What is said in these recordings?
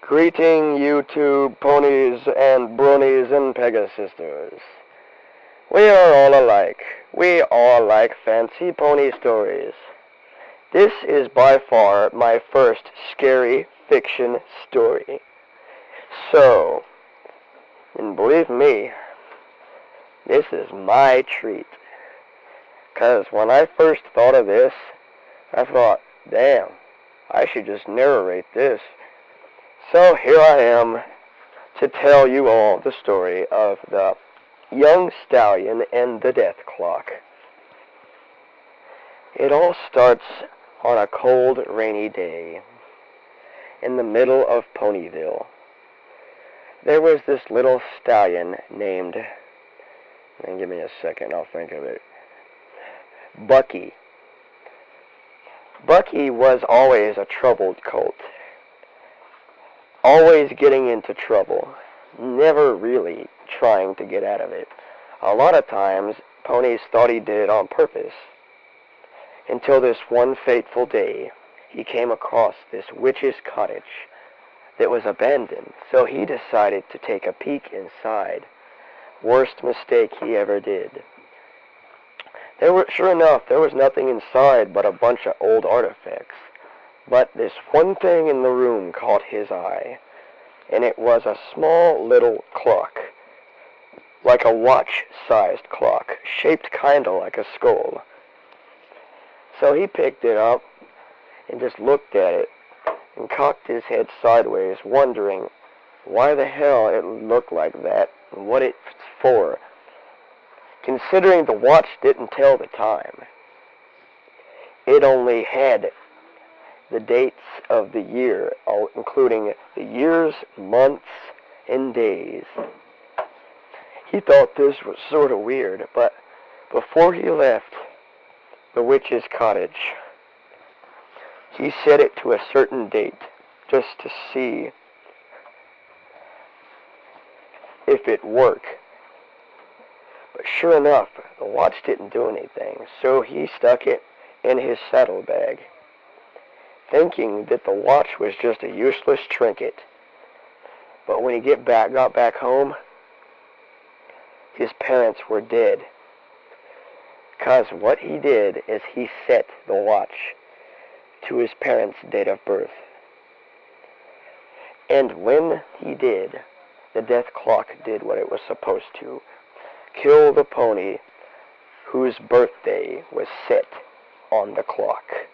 Greeting YouTube ponies and bronies and Pegasisters. We are all alike. We all like fancy pony stories. This is by far my first scary fiction story. So, and believe me, this is my treat. 'Cause when I first thought of this, I thought, damn, I should just narrate this. So here I am to tell you all the story of the young stallion and the death clock. It all starts on a cold, rainy day in the middle of Ponyville. There was this little stallion named, and give me a second, I'll think of it, Bucky. Bucky was always a troubled colt. Always getting into trouble, never really trying to get out of it. A lot of times, ponies thought he did it on purpose. Until this one fateful day, he came across this witch's cottage that was abandoned, so he decided to take a peek inside. Worst mistake he ever did. Sure enough, there was nothing inside but a bunch of old artifacts. But this one thing in the room caught his eye, and it was a small little clock, like a watch-sized clock, shaped kinda like a skull. So he picked it up and just looked at it and cocked his head sideways, wondering why the hell it looked like that and what it's for, considering the watch didn't tell the time. It only had the dates of the year, including the years, months, and days. He thought this was sort of weird, but before he left the witch's cottage, he set it to a certain date just to see if it worked. But sure enough, the watch didn't do anything, so he stuck it in his saddlebag, thinking that the watch was just a useless trinket. But when he got back home, his parents were dead. 'Cause what he did is he set the watch to his parents' date of birth. And when he did, the death clock did what it was supposed to. Kill the pony whose birthday was set on the clock.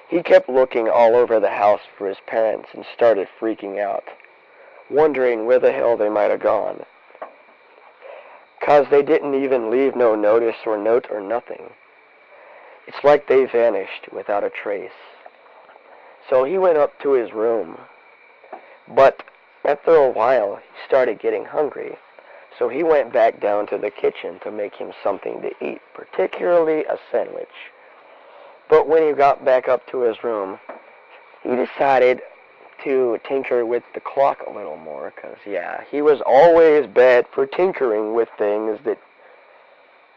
He kept looking all over the house for his parents and started freaking out, wondering where the hell they might have gone. 'Cause they didn't even leave no notice or note or nothing. It's like they vanished without a trace. So he went up to his room. But after a while, he started getting hungry. So he went back down to the kitchen to make him something to eat, particularly a sandwich. But when he got back up to his room, he decided to tinker with the clock a little more, because, yeah, he was always bad for tinkering with things that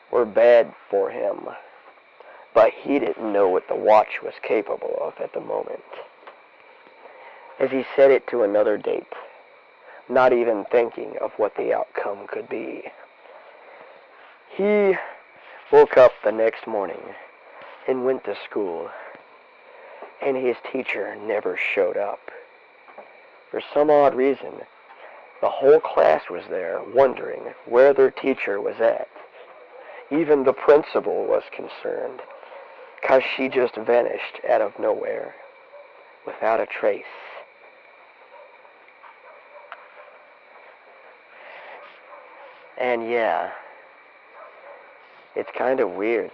were bad for him. But he didn't know what the watch was capable of at the moment. As he set it to another date, not even thinking of what the outcome could be. He woke up the next morning and went to school, and his teacher never showed up. For some odd reason, the whole class was there wondering where their teacher was at. Even the principal was concerned, 'cause she just vanished out of nowhere, without a trace. And yeah, it's kind of weird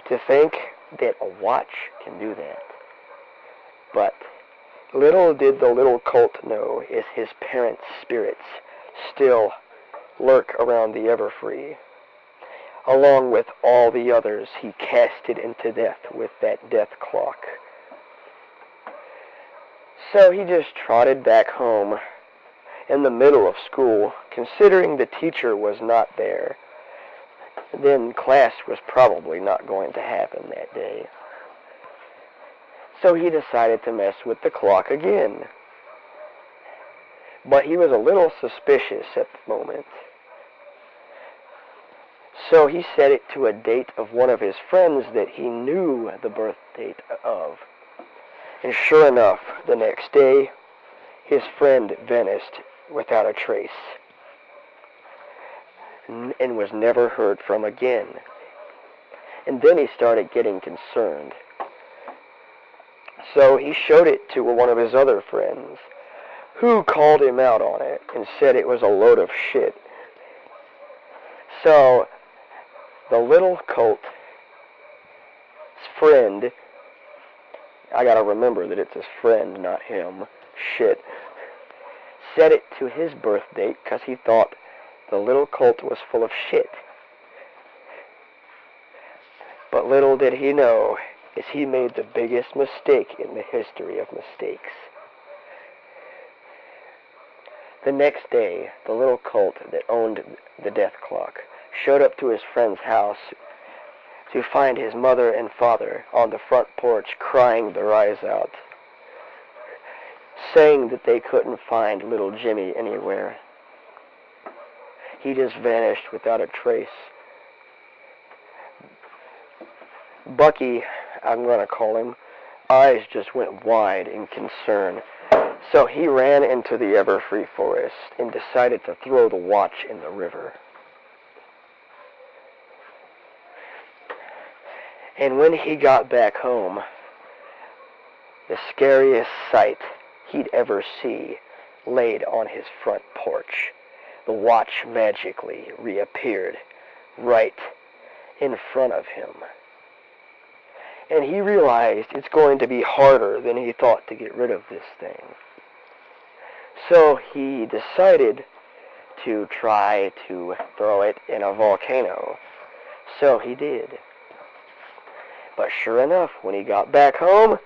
to think that a watch can do that. But little did the little colt know is his parents' spirits still lurk around the Everfree, along with all the others he casted into death with that death clock. So he just trotted back home in the middle of school, considering the teacher was not there. Then class was probably not going to happen that day. So he decided to mess with the clock again. But he was a little suspicious at the moment. So he set it to a date of one of his friends that he knew the birth date of. And sure enough, the next day, his friend vanished without a trace and was never heard from again. And then he started getting concerned. So he showed it to one of his other friends, who called him out on it and said it was a load of shit. So the little colt's friend, I gotta remember that it's his friend, not him, shit, set it to his birth date because he thought the little colt was full of shit. But little did he know is he made the biggest mistake in the history of mistakes. The next day, the little colt that owned the death clock showed up to his friend's house to find his mother and father on the front porch crying their eyes out, saying that they couldn't find little Jimmy anywhere. He just vanished without a trace. Bucky, I'm going to call him, eyes just went wide in concern. So he ran into the Everfree Forest and decided to throw the watch in the river. And when he got back home, the scariest sight he'd ever see laid on his front porch. The watch magically reappeared right in front of him. And he realized it's going to be harder than he thought to get rid of this thing. So he decided to try to throw it in a volcano. So he did. But sure enough, when he got back home,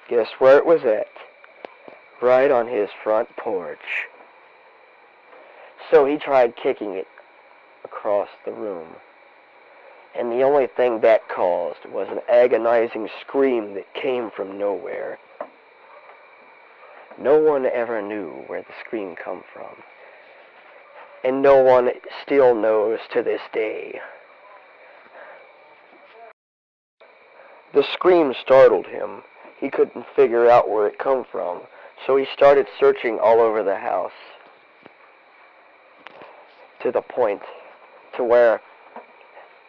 guess where it was at? Right on his front porch. So he tried kicking it across the room. And the only thing that caused was an agonizing scream that came from nowhere. No one ever knew where the scream come from. And no one still knows to this day. The scream startled him. He couldn't figure out where it come from, so he started searching all over the house, to the point to where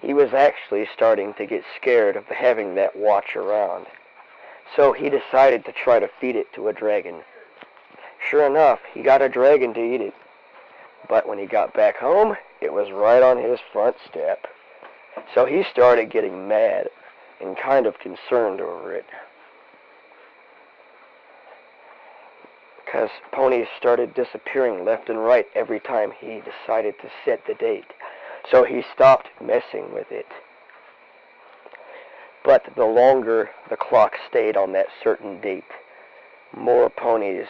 he was actually starting to get scared of having that watch around. So he decided to try to feed it to a dragon. Sure enough, he got a dragon to eat it. But when he got back home, it was right on his front step. So he started getting mad and kind of concerned over it, because ponies started disappearing left and right every time he decided to set the date. So he stopped messing with it. But the longer the clock stayed on that certain date, more ponies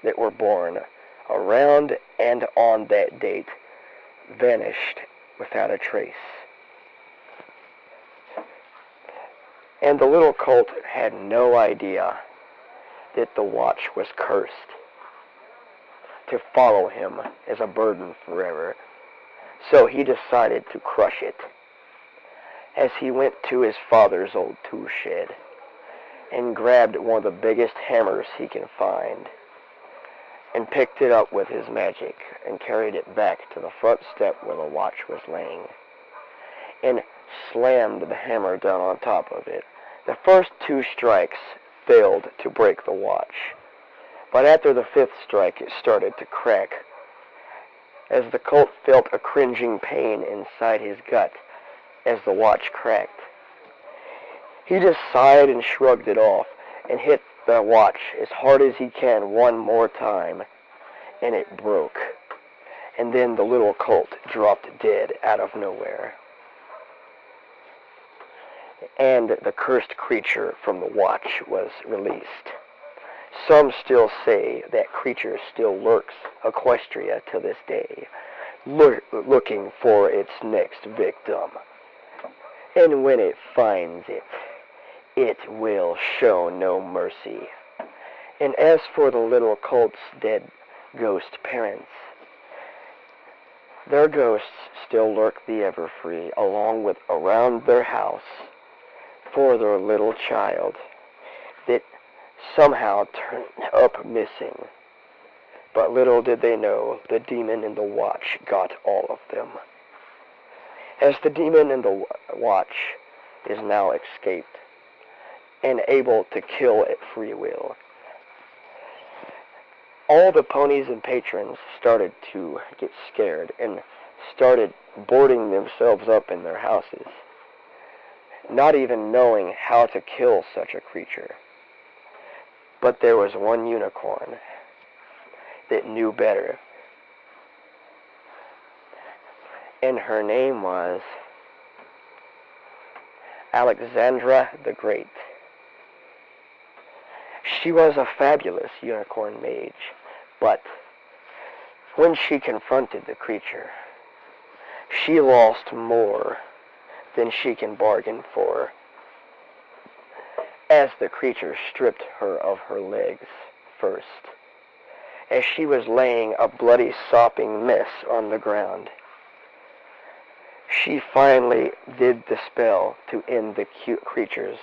that were born around and on that date vanished without a trace. And the little colt had no idea that the watch was cursed to follow him as a burden forever. So he decided to crush it as he went to his father's old tool shed and grabbed one of the biggest hammers he can find and picked it up with his magic and carried it back to the front step where the watch was laying and slammed the hammer down on top of it. The first 2 strikes failed to break the watch, but after the 5th strike it started to crack as the colt felt a cringing pain inside his gut as the watch cracked. He just sighed and shrugged it off and hit the watch as hard as he can one more time, and it broke. And then the little colt dropped dead out of nowhere. And the cursed creature from the watch was released. Some still say that creature still lurks Equestria to this day, looking for its next victim. And when it finds it, it will show no mercy. And as for the little colt's dead ghost parents, their ghosts still lurk the Everfree, along with around their house, for their little child that somehow turned up missing. But little did they know, the demon in the watch got all of them. As the demon in the watch is now escaped and able to kill at free will, all the ponies and patrons started to get scared and started boarding themselves up in their houses, not even knowing how to kill such a creature. But there was one unicorn that knew better, and her name was Alexandra the Great. She was a fabulous unicorn mage, but when she confronted the creature, she lost more than she can bargain for, as the creature stripped her of her legs first, as she was laying a bloody, sopping mess on the ground. She finally did the spell to end the cute creature's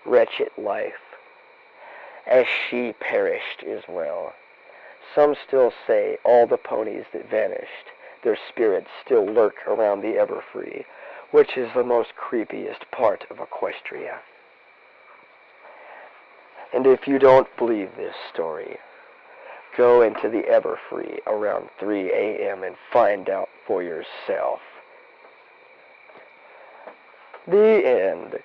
wretched life, as she perished as well. Some still say all the ponies that vanished, their spirits still lurk around the Everfree, which is the most creepiest part of Equestria. And if you don't believe this story, go into the Everfree around 3 a.m. and find out for yourself. The end.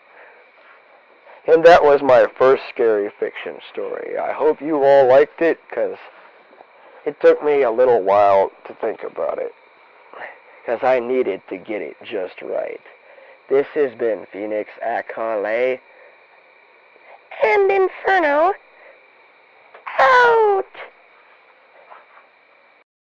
And that was my first scary fiction story. I hope you all liked it, because it took me a little while to think about it, because I needed to get it just right. This has been Phoenix Akale and Inferno.